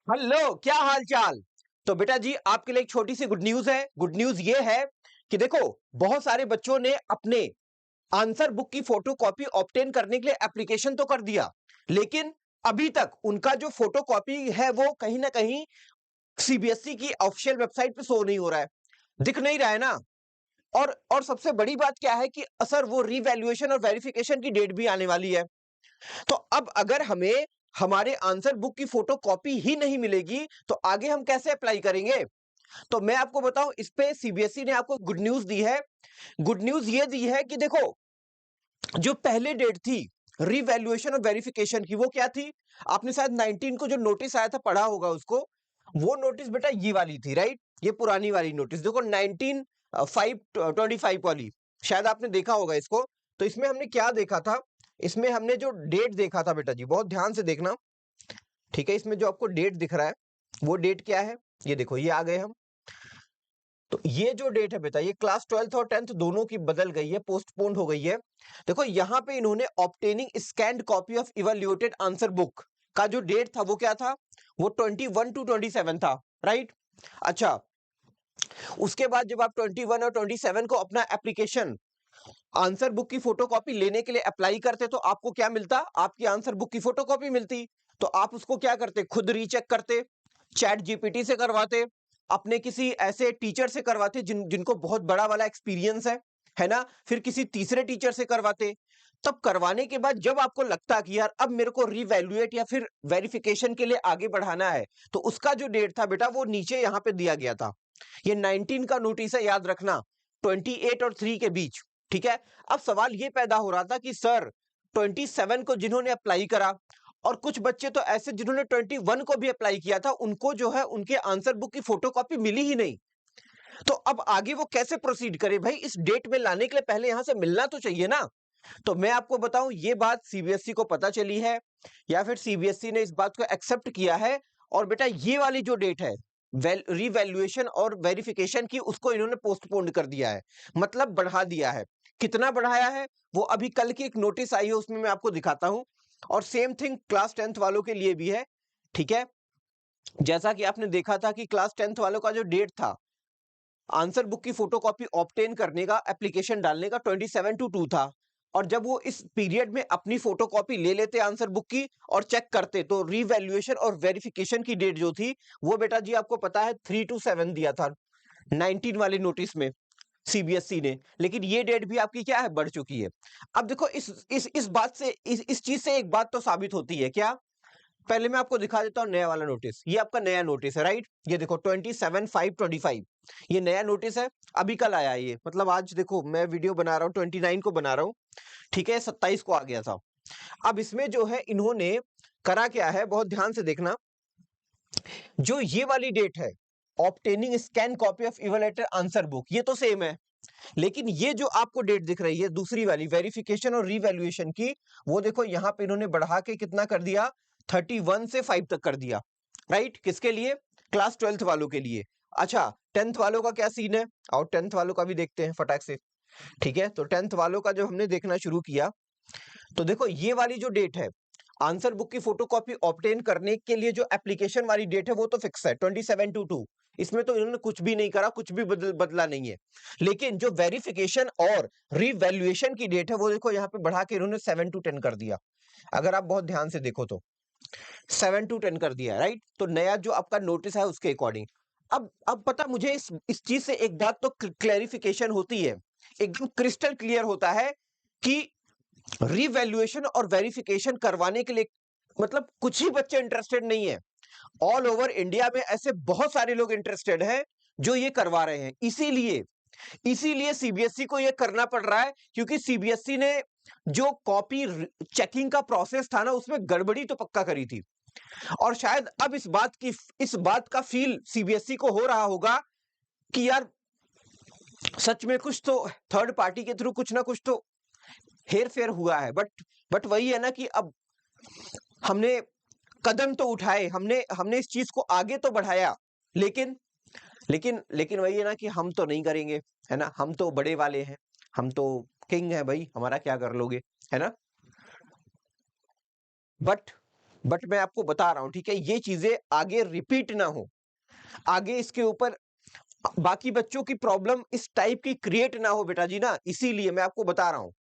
Hello, क्या हाल चाल। तो बेटा जी आपके लिए एक छोटी सी गुड न्यूज है। गुड न्यूज ये है कि देखो, बहुत सारे बच्चों ने अपने आंसर बुक की फोटो कॉपी ऑब्टेन करने के लिए एप्लीकेशन तो कर दिया, लेकिन अभी तक उनका जो फोटो कॉपी है वो कहीं ना कहीं सीबीएसई की ऑफिशियल वेबसाइट पे शो नहीं हो रहा है, दिख नहीं रहा है ना। और सबसे बड़ी बात क्या है कि सर वो रिवैल्यूएशन और वेरिफिकेशन की डेट भी आने वाली है। तो अब अगर हमें हमारे आंसर बुक की फोटो कॉपी ही नहीं मिलेगी तो आगे हम कैसे अप्लाई करेंगे। तो मैं आपको बताऊं, इस पे सीबीएसई ने आपको गुड न्यूज दी है। गुड न्यूज ये दी है कि देखो, जो पहले डेट थी रिवैल्यूएशन और वेरिफिकेशन की, वो क्या थी। आपने शायद 19 को जो नोटिस आया था पढ़ा होगा उसको। वो नोटिस बेटा ये वाली थी, राइट। ये पुरानी वाली नोटिस देखो, 19/5/25 वाली, शायद आपने देखा होगा इसको। तो इसमें हमने क्या देखा था, इसमें हमने जो डेट देखा था बेटा जी, बहुत ध्यान से देखना। ठीक है, इसमें जो आपको डेट दिख रहा है वो डेट क्या है, ये देखो, ये आ गए हम। तो ये जो डेट है बेटा, ये क्लास 12th और 10th दोनों की बदल गई है, पोस्टपोन्ड हो गई है। देखो यहाँ पे इन्होंने obtaining scanned copy of evaluated answer book का जो डेट था वो क्या था, वो 21 to 27 था, राइट। अच्छा, उसके बाद जब आप 21 और 27 को अपना एप्लीकेशन आंसर बुक की फोटोकॉपी लेने के लिए अप्लाई करते तो आपको क्या मिलता, आपकी आंसर बुक की फोटोकॉपी मिलती। तो आप उसको क्या करते, खुद रीचेक करते, चैट जीपीटी से करवाते, अपने किसी ऐसे टीचर से करवाते जिनको बहुत बड़ा वाला एक्सपीरियंस है ना, फिर किसी तीसरे टीचर से करवाते। तब करवाने के बाद जब आपको लगता कि यार अब मेरे को रिवैल्यूएट या फिर वेरिफिकेशन के लिए आगे बढ़ाना है, तो उसका जो डेट था बेटा वो नीचे यहां पे दिया गया था। ये 19 का नोटिस है, याद रखना, 28 और 3 के बीच। ठीक है। अब सवाल ये पैदा हो रहा था कि सर 27 को जिन्होंने अप्लाई करा, और कुछ बच्चे तो ऐसे जिन्होंने 21 को भी अप्लाई किया था, उनको जो है उनके आंसर बुक की फोटोकॉपी मिली ही नहीं। तो अब आगे वो कैसे प्रोसीड करे भाई, इस डेट में लाने के लिए पहले यहां से मिलना तो चाहिए ना। तो मैं आपको बताऊं, ये बात सीबीएसई को पता चली है, या फिर सीबीएसई ने इस बात को एक्सेप्ट किया है। और बेटा ये वाली जो डेट है रिवैल्यूएशन और वेरिफिकेशन की, उसको इन्होंने पोस्टपोन कर दिया है, मतलब बढ़ा दिया है। कितना बढ़ाया है वो अभी कल की एक नोटिस आई है, उसमें मैं आपको दिखाता हूं। और सेम थिंग क्लास 10th वालों के लिए भी है। ठीक है, जैसा कि आपने देखा था कि क्लास 10th वालों का जो डेट था आंसर बुक की फोटोकॉपी ऑब्टेन करने का, एप्लीकेशन डालने का, 27/2 था। और जब वो इस पीरियड में अपनी फोटोकॉपी ले लेते आंसर बुक की और चेक करते, तो रिवैल्यूएशन और वेरिफिकेशन की डेट जो थी वो बेटा जी आपको पता है 3 to 7 दिया था 19 वाले नोटिस में सीबीएसई ने। लेकिन ये डेट भी आपकी क्या है, बढ़ चुकी है। अब देखो, इस बात से, इस चीज से एक बात तो साबित होती है क्या। पहले मैं आपको दिखा देता हूं नया वाला नोटिस, ये आपका नया नोटिस है, राइट। ये देखो 27/5/25, ये नया नोटिस है, अभी कल आया है ये, मतलब आज देखो मैं वीडियो बना रहा हूँ 29 को बना रहा हूँ। ठीक है, 27 को आ गया था। अब इसमें जो है इन्होंने करा क्या है, बहुत ध्यान से देखना। जो ये वाली डेट है, obtaining scan copy of evaluated answer book, ये तो सेम है। लेकिन ये जो आपको डेट दिख रही है दूसरी वाली, वेरिफिकेशन और रिवैल्यूएशन की, वो देखो यहां पे इन्होंने बढ़ा के कितना कर दिया, 31 से 5 तक कर दिया, राइट। किसके लिए, क्लास 12th वालों के लिए। अच्छा, 10th वालों का क्या सीन है, और 10th वालों का भी देखते हैं फटाक से। ठीक है, तो 10th वालों का जब हमने देखना शुरू किया, तो देखो ये वाली जो डेट है आंसर बुक की फोटोकॉपी ऑब्टेन करने के लिए, जो एप्लीकेशन वाली डेट है वो तो फिक्स है 27/2। इसमें तो इन्होंने कुछ भी नहीं करा, कुछ भी बदला नहीं है। लेकिन जो वेरिफिकेशन और रिवैल्यूएशन की डेट है वो देखो यहाँ पे बढ़ा के इन्होंने 7 to 10 कर दिया। अगर आप बहुत ध्यान से देखो तो 7 to 10 कर दिया, राइट। तो नया जो आपका नोटिस है उसके अकॉर्डिंग। अब पता मुझे इस चीज से एक बात तो क्लैरिफिकेशन होती है, एकदम क्रिस्टल क्लियर होता है कि रिवैल्यूएशन और वेरिफिकेशन करवाने के लिए, मतलब कुछ ही बच्चे इंटरेस्टेड नहीं है, ऑल ओवर इंडिया में ऐसे बहुत सारे लोग इंटरेस्टेड हैं जो ये करवा रहे हैं। इसीलिए इसीलिए सीबीएसई को ये करना पड़ रहा है, क्योंकि सीबीएसई ने जो कॉपी चेकिंग का प्रोसेस था ना, उसमें गड़बड़ी तो पक्का करी थी। और शायद अब इस बात का फील सीबीएसई को हो रहा होगा कि यार सच में कुछ तो थर्ड पार्टी के थ्रू कुछ ना कुछ तो हेर फेर हुआ है। बट वही है ना कि अब हमने कदम तो उठाए, हमने हमने इस चीज को आगे तो बढ़ाया, लेकिन लेकिन वही है ना कि हम तो नहीं करेंगे, है ना। हम तो बड़े वाले हैं, हम तो किंग है भाई, हमारा क्या कर लोगे, है ना। बट बट मैं आपको बता रहा हूं, ठीक है, ये चीजें आगे रिपीट ना हो, आगे इसके ऊपर बाकी बच्चों की प्रॉब्लम इस टाइप की क्रिएट ना हो बेटा जी ना, इसीलिए मैं आपको बता रहा हूं।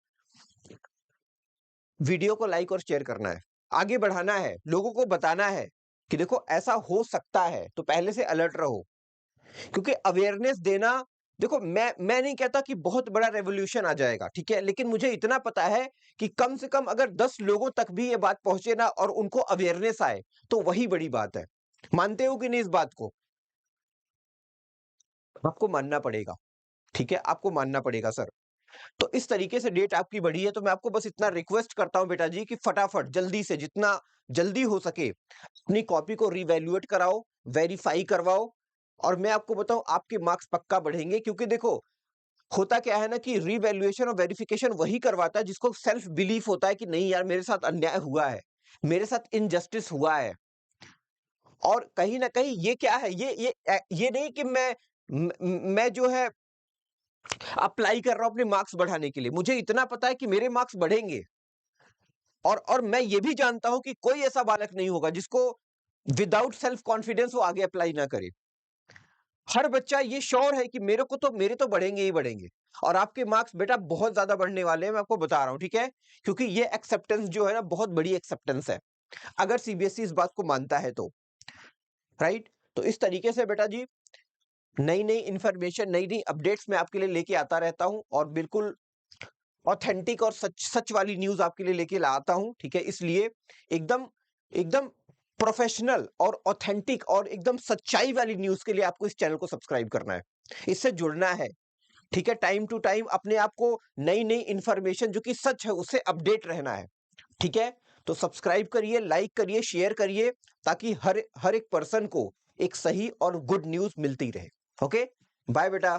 वीडियो को लाइक और शेयर करना है, आगे बढ़ाना है, लोगों को बताना है कि देखो ऐसा हो सकता है, तो पहले से अलर्ट रहो। क्योंकि अवेयरनेस देना, देखो मैं नहीं कहता कि बहुत बड़ा रेवोल्यूशन आ जाएगा, ठीक है, लेकिन मुझे इतना पता है कि कम से कम अगर 10 लोगों तक भी ये बात पहुंचे ना और उनको अवेयरनेस आए, तो वही बड़ी बात है। मानते हो कि नहीं इस बात को? आपको मानना पड़ेगा, ठीक है, आपको मानना पड़ेगा सर। तो इस तरीके से डेट आपकी बढ़ी है, तो मैं आपको बस इतना रिक्वेस्ट करता हूं बेटा जी कि फटाफट जल्दी से, जितना जल्दी हो सके अपनी कॉपी को रिवैल्यूएट कराओ, वेरीफाई करवाओ, और मैं आपको बताऊं आपके मार्क्स पक्का बढ़ेंगे। क्योंकि देखो होता क्या है ना कि रिवैल्यूएशन और वेरिफिकेशन वही करवाता है जिसको सेल्फ बिलीफ होता है कि नहीं यार मेरे साथ अन्याय हुआ है, मेरे साथ इनजस्टिस हुआ है। और कहीं ना कहीं ये क्या है, ये नहीं कि मैं जो है अप्लाई कर रहा हूं अपने मार्क्स बढ़ाने के लिए, मुझे इतना पता है कि मेरे मार्क्स बढ़ेंगे। और मैं ये भी जानता हूं कि कोई ऐसा बालक नहीं होगा जिसको विदाउट सेल्फ कॉन्फिडेंस वो आगे अप्लाई ना करे। हर बच्चा ये श्योर है कि मेरे तो बढ़ेंगे ही बढ़ेंगे, और आपके मार्क्स बेटा बहुत ज्यादा बढ़ने वाले हैं, मैं आपको बता रहा हूं, ठीक है। क्योंकि ये एक्सेप्टेंस जो है ना, बहुत बड़ी एक्सेप्टेंस है, अगर सीबीएसई इस बात को मानता है तो, राइट। तो इस तरीके से बेटा जी नई नई इंफॉर्मेशन, नई नई अपडेट्स मैं आपके लिए लेके आता रहता हूं, और बिल्कुल ऑथेंटिक और सच सच वाली न्यूज आपके लिए लेके लाता हूं, ठीक है। इसलिए एकदम एकदम प्रोफेशनल और ऑथेंटिक और एकदम सच्चाई वाली न्यूज के लिए आपको इस चैनल को सब्सक्राइब करना है, इससे जुड़ना है, ठीक है। टाइम टू टाइम अपने आप को नई नई इंफॉर्मेशन जो कि सच है उससे अपडेट रहना है, ठीक है। तो सब्सक्राइब करिए, लाइक करिए, शेयर करिए, ताकि हर हर एक पर्सन को एक सही और गुड न्यूज मिलती रहे। ओके, बाय बेटा।